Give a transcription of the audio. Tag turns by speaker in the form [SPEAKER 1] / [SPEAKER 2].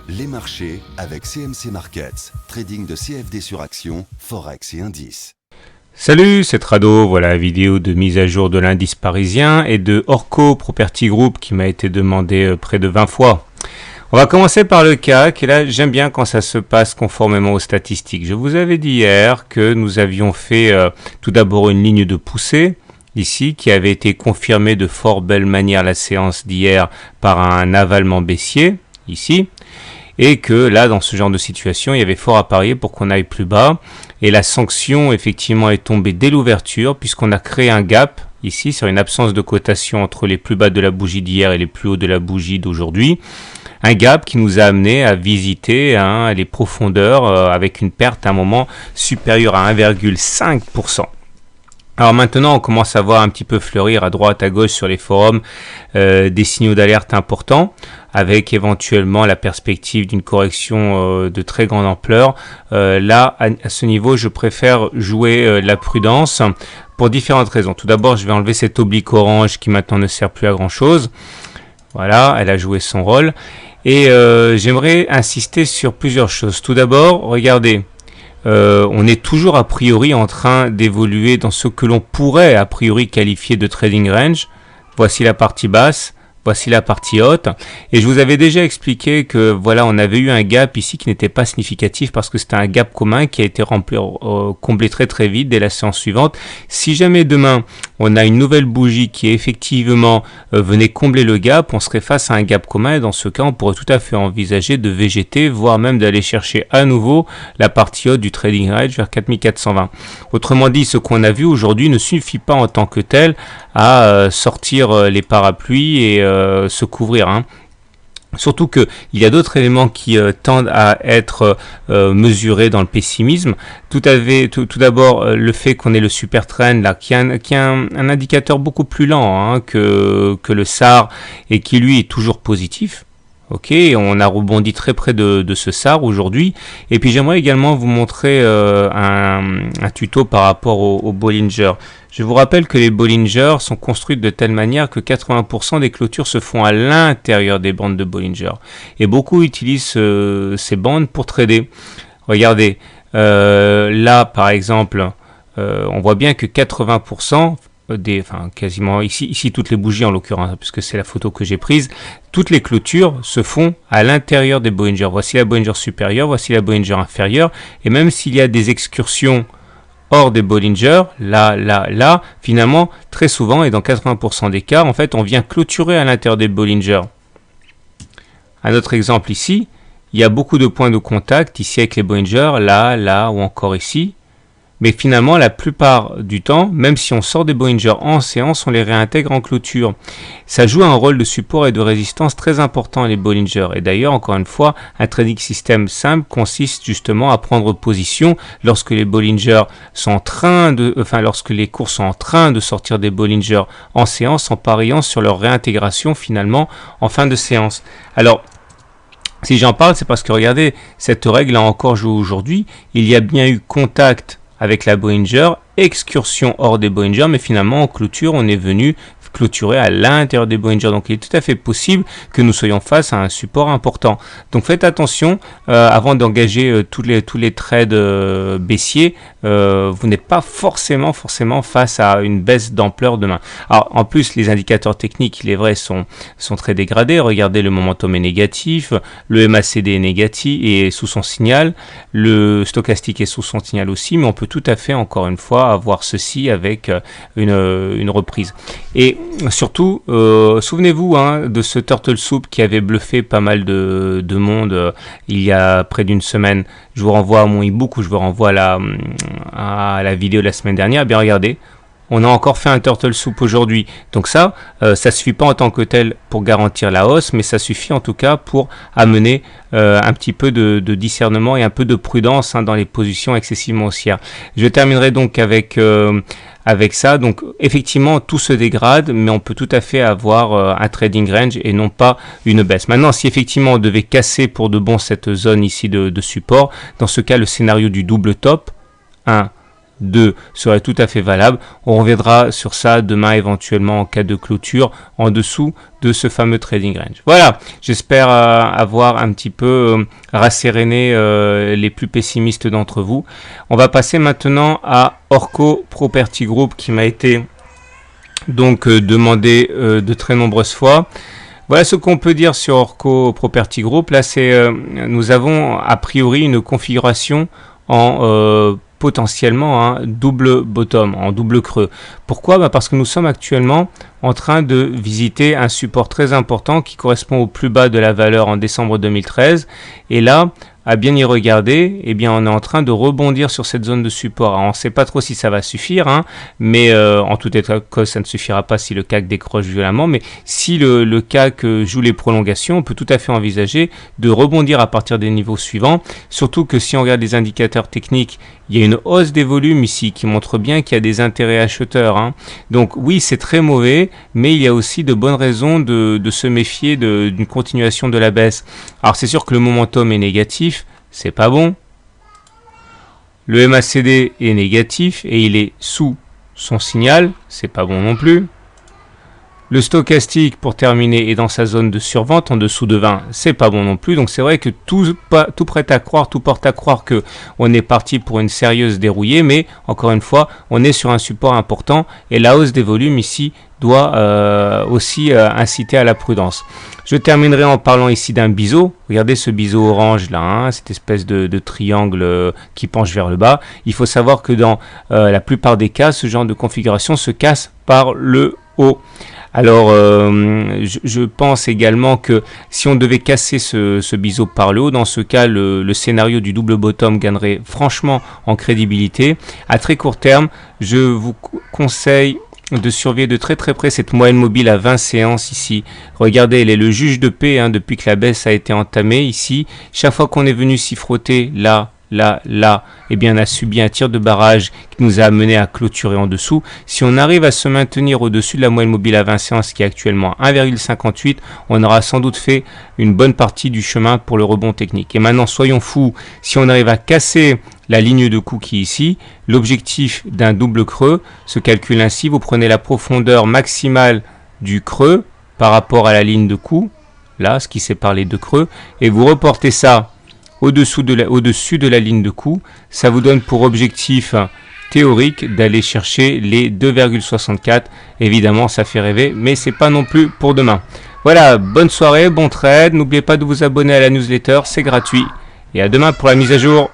[SPEAKER 1] Les marchés avec CMC Markets, trading de CFD sur action, Forex et indices.
[SPEAKER 2] Salut, c'est Trado, voilà la vidéo de mise à jour de l'indice parisien et de Orco Property Group qui m'a été demandé près de 20 fois. On va commencer par le CAC et là j'aime bien quand ça se passe conformément aux statistiques. Je vous avais dit hier que nous avions fait tout d'abord une ligne de poussée ici qui avait été confirmée de fort belle manière la séance d'hier par un avalement baissier ici. Et que là, dans ce genre de situation, il y avait fort à parier pour qu'on aille plus bas. Et la sanction, effectivement, est tombée dès l'ouverture, puisqu'on a créé un gap, ici, sur une absence de cotation entre les plus bas de la bougie d'hier et les plus hauts de la bougie d'aujourd'hui. Un gap qui nous a amené à visiter les profondeurs avec une perte à un moment supérieure à 1,5%. Alors maintenant, on commence à voir un petit peu fleurir à droite, à gauche sur les forums des signaux d'alerte importants, avec éventuellement la perspective d'une correction de très grande ampleur. Là, à ce niveau, je préfère jouer la prudence pour différentes raisons. Tout d'abord, je vais enlever cette oblique orange qui maintenant ne sert plus à grand chose. Voilà, elle a joué son rôle. Et j'aimerais insister sur plusieurs choses. Tout d'abord, regardez. On est toujours a priori en train d'évoluer dans ce que l'on pourrait a priori qualifier de trading range. Voici la partie basse, voici la partie haute. Et je vous avais déjà expliqué que voilà, on avait eu un gap ici qui n'était pas significatif parce que c'était un gap commun qui a été comblé très très vite dès la séance suivante. Si jamais demain on a une nouvelle bougie qui effectivement venait combler le gap, on serait face à un gap commun et dans ce cas on pourrait tout à fait envisager de végéter, voire même d'aller chercher à nouveau la partie haute du trading range vers 4420. Autrement dit, ce qu'on a vu aujourd'hui ne suffit pas en tant que tel à sortir les parapluies et se couvrir. Surtout qu'il y a d'autres éléments qui tendent à être mesurés dans le pessimisme. Tout d'abord, le fait qu'on ait le super trend là, qui est un indicateur beaucoup plus lent que le SAR et qui lui est toujours positif. Ok, on a rebondi très près de ce SAR aujourd'hui. Et puis j'aimerais également vous montrer un tuto par rapport au Bollinger. Je vous rappelle que les Bollinger sont construites de telle manière que 80% des clôtures se font à l'intérieur des bandes de Bollinger. Et beaucoup utilisent ces bandes pour trader. Regardez, là par exemple, on voit bien que 80%, quasiment ici toutes les bougies en l'occurrence, puisque c'est la photo que j'ai prise, toutes les clôtures se font à l'intérieur des Bollinger. Voici la Bollinger supérieure, voici la Bollinger inférieure, et même s'il y a des excursions hors des Bollinger, là, finalement, très souvent, et dans 80% des cas, en fait, on vient clôturer à l'intérieur des Bollinger. Un autre exemple ici, il y a beaucoup de points de contact, ici avec les Bollinger, là, ou encore ici. Mais finalement, la plupart du temps, même si on sort des Bollinger en séance, on les réintègre en clôture. Ça joue un rôle de support et de résistance très important les Bollinger. Et d'ailleurs, encore une fois, un trading system simple consiste justement à prendre position lorsque les Bollinger sont lorsque les cours sont en train de sortir des Bollinger en séance, en pariant sur leur réintégration finalement en fin de séance. Alors, si j'en parle, c'est parce que regardez, cette règle a encore joué aujourd'hui. Il y a bien eu contact avec la Bollinger, excursion hors des Bollinger, mais finalement en clôture, on est venu clôturer à l'intérieur des Bollinger. Donc il est tout à fait possible que nous soyons face à un support important. Donc faites attention avant d'engager tous les trades baissiers, vous n'êtes pas forcément face à une baisse d'ampleur demain. Alors en plus les indicateurs techniques, il est vrai, sont très dégradés. Regardez, le momentum est négatif, le MACD est négatif et sous son signal, le stochastique est sous son signal aussi, mais on peut tout à fait encore une fois avoir ceci avec une reprise. Et surtout, souvenez-vous de ce Turtle Soup qui avait bluffé pas mal de monde il y a près d'une semaine. Je vous renvoie à mon e-book ou je vous renvoie à la vidéo de la semaine dernière. Eh bien regardez, on a encore fait un Turtle Soup aujourd'hui. Donc ça suffit pas en tant que tel pour garantir la hausse, mais ça suffit en tout cas pour amener un petit peu de discernement et un peu de prudence dans les positions excessivement haussières. Je terminerai donc avec ça. Donc effectivement tout se dégrade, mais on peut tout à fait avoir un trading range et non pas une baisse. Maintenant, si effectivement on devait casser pour de bon cette zone ici de support, dans ce cas le scénario du double top, 1, 2 serait tout à fait valable. On reviendra sur ça demain éventuellement en cas de clôture en dessous de ce fameux trading range. Voilà, j'espère avoir un petit peu rasséréné les plus pessimistes d'entre vous. On va passer maintenant à Orco Property Group qui m'a été donc demandé de très nombreuses fois. Voilà ce qu'on peut dire sur Orco Property Group. Là, nous avons a priori une configuration en potentiellement double bottom, en double creux. Pourquoi? Parce que nous sommes actuellement en train de visiter un support très important qui correspond au plus bas de la valeur en décembre 2013. Et là, à bien y regarder, eh bien, on est en train de rebondir sur cette zone de support. Alors, on ne sait pas trop si ça va suffire, mais en tout état de cause, ça ne suffira pas si le CAC décroche violemment. Mais si le CAC joue les prolongations, on peut tout à fait envisager de rebondir à partir des niveaux suivants. Surtout que si on regarde les indicateurs techniques, il y a une hausse des volumes ici qui montre bien qu'il y a des intérêts acheteurs. Donc oui, c'est très mauvais, mais il y a aussi de bonnes raisons de se méfier d'une continuation de la baisse. Alors c'est sûr que le momentum est négatif, c'est pas bon. Le MACD est négatif et il est sous son signal, c'est pas bon non plus. Le stochastique, pour terminer, est dans sa zone de survente, en dessous de 20, c'est pas bon non plus. Donc c'est vrai que tout prête à croire, tout porte à croire que on est parti pour une sérieuse dérouillée, mais encore une fois, on est sur un support important et la hausse des volumes ici doit aussi inciter à la prudence. Je terminerai en parlant ici d'un biseau. Regardez ce biseau orange là, cette espèce de triangle qui penche vers le bas. Il faut savoir que dans la plupart des cas, ce genre de configuration se casse par le haut. Alors, je pense également que si on devait casser ce biseau par le haut, dans ce cas, le scénario du double bottom gagnerait franchement en crédibilité. À très court terme, je vous conseille de surveiller de très près cette moyenne mobile à 20 séances ici. Regardez, elle est le juge de paix depuis que la baisse a été entamée ici. Chaque fois qu'on est venu s'y frotter là, eh bien on a subi un tir de barrage qui nous a amené à clôturer en dessous. Si on arrive à se maintenir au-dessus de la moyenne mobile à 20 séances qui est actuellement 1,58, on aura sans doute fait une bonne partie du chemin pour le rebond technique. Et maintenant, soyons fous, si on arrive à casser la ligne de coup qui est ici, l'objectif d'un double creux se calcule ainsi. Vous prenez la profondeur maximale du creux par rapport à la ligne de coup, là, ce qui sépare les deux creux, et vous reportez ça au-dessus de la ligne de coup. Ça vous donne pour objectif théorique d'aller chercher les 2,64. Évidemment, ça fait rêver, mais c'est pas non plus pour demain. Voilà, bonne soirée, bon trade. N'oubliez pas de vous abonner à la newsletter, c'est gratuit. Et à demain pour la mise à jour.